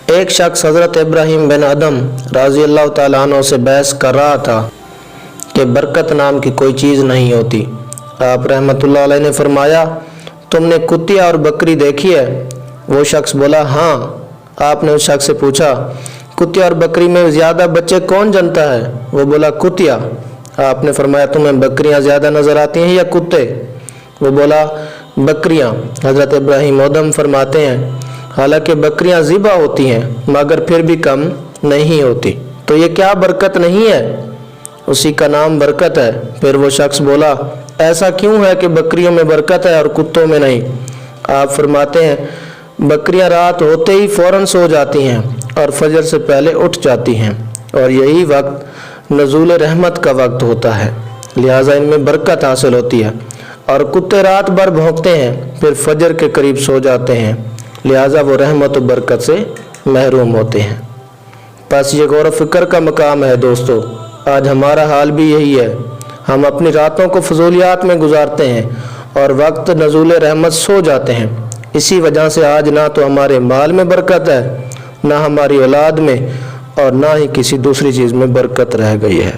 ایک شخص حضرت ابراہیم بن ادم رضی اللہ تعالیٰ عنہ سے بحث کر رہا تھا کہ برکت نام کی کوئی چیز نہیں ہوتی۔ آپ رحمۃ اللہ علیہ نے فرمایا، تم نے کتیا اور بکری دیکھی ہے؟ وہ شخص بولا، ہاں۔ آپ نے اس شخص سے پوچھا، کتیا اور بکری میں زیادہ بچے کون جنتا ہے؟ وہ بولا، کتیا۔ آپ نے فرمایا، تمہیں بکریاں زیادہ نظر آتی ہیں یا کتے؟ وہ بولا، بکریاں۔ حضرت ابراہیم ادم فرماتے ہیں، حالانکہ بکریاں ذبح ہوتی ہیں مگر پھر بھی کم نہیں ہوتی، تو یہ کیا برکت نہیں ہے؟ اسی کا نام برکت ہے۔ پھر وہ شخص بولا، ایسا کیوں ہے کہ بکریوں میں برکت ہے اور کتوں میں نہیں؟ آپ فرماتے ہیں، بکریاں رات ہوتے ہی فوراً سو جاتی ہیں اور فجر سے پہلے اٹھ جاتی ہیں، اور یہی وقت نزول رحمت کا وقت ہوتا ہے، لہٰذا ان میں برکت حاصل ہوتی ہے۔ اور کتے رات بھر بھونکتے ہیں پھر فجر کے قریب سو جاتے ہیں، لہٰذا وہ رحمت و برکت سے محروم ہوتے ہیں۔ بس یہ غور و فکر کا مقام ہے دوستو۔ آج ہمارا حال بھی یہی ہے، ہم اپنی راتوں کو فضولیات میں گزارتے ہیں اور وقت نزول رحمت سو جاتے ہیں۔ اسی وجہ سے آج نہ تو ہمارے مال میں برکت ہے، نہ ہماری اولاد میں، اور نہ ہی کسی دوسری چیز میں برکت رہ گئی ہے۔